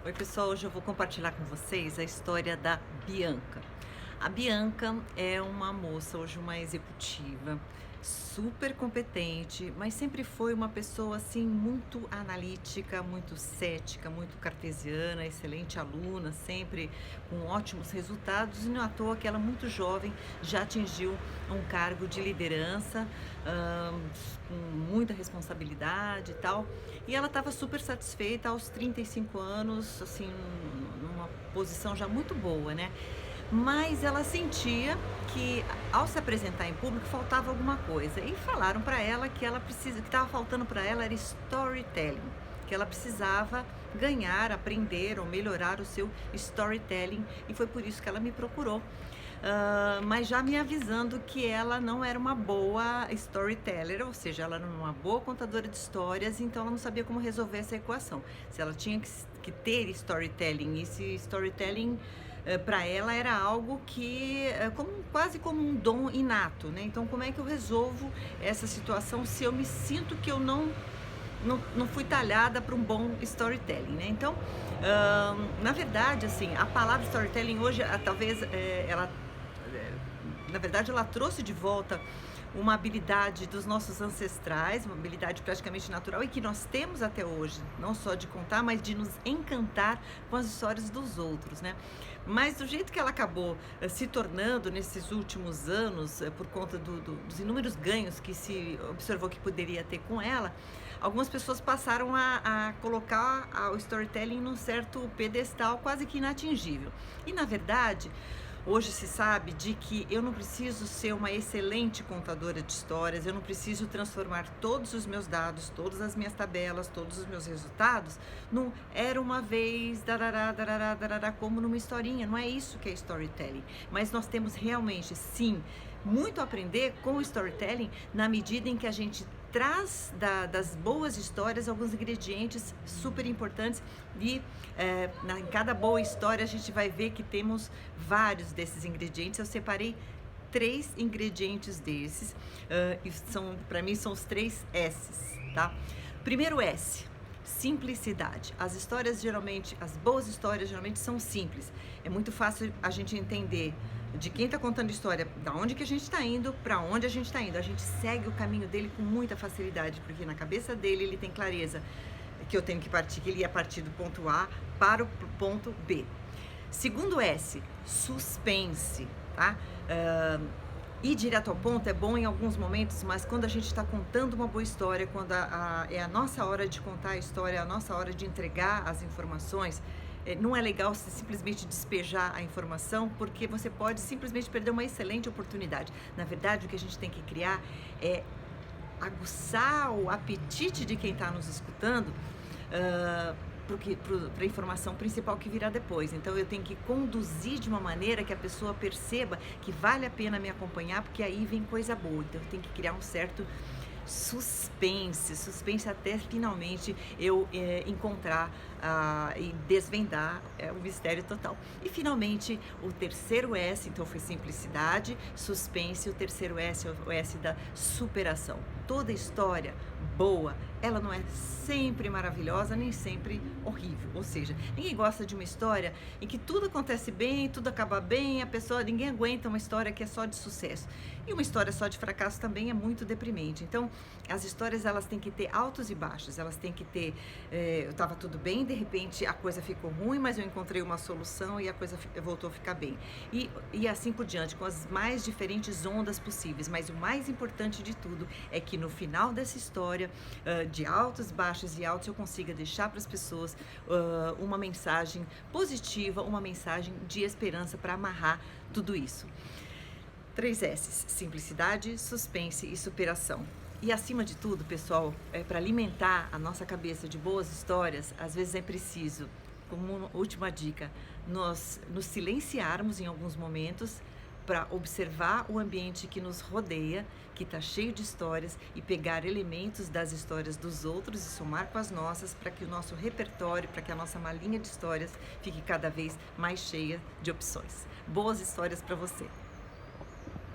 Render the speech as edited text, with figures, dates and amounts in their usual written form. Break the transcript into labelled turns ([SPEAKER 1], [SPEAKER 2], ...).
[SPEAKER 1] Oi, pessoal, hoje eu vou compartilhar com vocês a história da Bianca. A Bianca é uma moça, hoje uma executiva, super competente, mas sempre foi uma pessoa assim muito analítica, muito cética, muito cartesiana, excelente aluna, sempre com ótimos resultados, e não é à toa que ela muito jovem já atingiu um cargo de liderança, ahn, com muita responsabilidade e tal. E ela estava super satisfeita aos 35 anos, assim, numa posição já muito boa, né? Mas ela sentia que ao se apresentar em público faltava alguma coisa. E falaram para ela que que estava faltando para ela era storytelling, que ela precisava ganhar, aprender ou melhorar o seu storytelling, e foi por isso que ela me procurou. Mas já me avisando que ela não era uma boa storyteller, ou seja, ela não era uma boa contadora de histórias, então ela não sabia como resolver essa equação. Se ela tinha que ter storytelling, e se storytelling para ela era algo que quase como um dom inato, né? Então, como é que eu resolvo essa situação se eu me sinto que eu não fui talhada para um bom storytelling, né? Então, na verdade, assim, a palavra storytelling hoje, talvez na verdade, ela trouxe de volta uma habilidade dos nossos ancestrais, uma habilidade praticamente natural e que nós temos até hoje, não só de contar, mas de nos encantar com as histórias dos outros, né? Mas do jeito que ela acabou se tornando nesses últimos anos, por conta dos inúmeros ganhos que se observou que poderia ter com ela, algumas pessoas passaram a colocar o storytelling num certo pedestal quase que inatingível. E na verdade, hoje se sabe de que eu não preciso ser uma excelente contadora de histórias, eu não preciso transformar todos os meus dados, todas as minhas tabelas, todos os meus resultados num era uma vez, darará, darará, darará, como numa historinha. Não é isso que é storytelling. Mas nós temos realmente, sim, muito a aprender com o storytelling na medida em que a gente traz das boas histórias alguns ingredientes super importantes e em cada boa história a gente vai ver que temos vários desses ingredientes. Eu separei 3 ingredientes desses, e para mim são os 3 S's, tá? Primeiro S, simplicidade. As boas histórias geralmente são simples. É muito fácil a gente entender de quem está contando história, da onde que a gente está indo, para onde a gente está indo. A gente segue o caminho dele com muita facilidade, porque na cabeça dele ele tem clareza que eu tenho que partir, que ele ia partir do ponto A para o ponto B. Segundo S, suspense, tá? Ir direto ao ponto é bom em alguns momentos, mas quando a gente está contando uma boa história, quando é a nossa hora de contar a história, é a nossa hora de entregar as informações, não é legal você simplesmente despejar a informação, porque você pode simplesmente perder uma excelente oportunidade. Na verdade, o que a gente tem que criar é aguçar o apetite de quem está nos escutando para a informação principal que virá depois. Então eu tenho que conduzir de uma maneira que a pessoa perceba que vale a pena me acompanhar, porque aí vem coisa boa. Então eu tenho que criar um certo suspense até finalmente eu encontrar e desvendar o mistério total. E finalmente o terceiro S, então foi simplicidade, suspense, o terceiro S é o S da superação. Toda história boa, ela não é sempre maravilhosa, nem sempre horrível. Ou seja, ninguém gosta de uma história em que tudo acontece bem, tudo acaba bem, ninguém aguenta uma história que é só de sucesso. E uma história só de fracasso também é muito deprimente. Então, as histórias elas têm que ter altos e baixos, elas têm que ter, eu estava tudo bem, de repente a coisa ficou ruim, mas eu encontrei uma solução e a coisa voltou a ficar bem. E assim por diante, com as mais diferentes ondas possíveis. Mas o mais importante de tudo é que no final dessa história, de altos, baixos e altos, eu consiga deixar para as pessoas uma mensagem positiva, uma mensagem de esperança para amarrar tudo isso. 3 S's, simplicidade, suspense e superação. E acima de tudo, pessoal, para alimentar a nossa cabeça de boas histórias, às vezes é preciso, como uma última dica, nós nos silenciarmos em alguns momentos para observar o ambiente que nos rodeia, que está cheio de histórias, e pegar elementos das histórias dos outros e somar com as nossas, para que o nosso repertório, para que a nossa malinha de histórias fique cada vez mais cheia de opções. Boas histórias para você!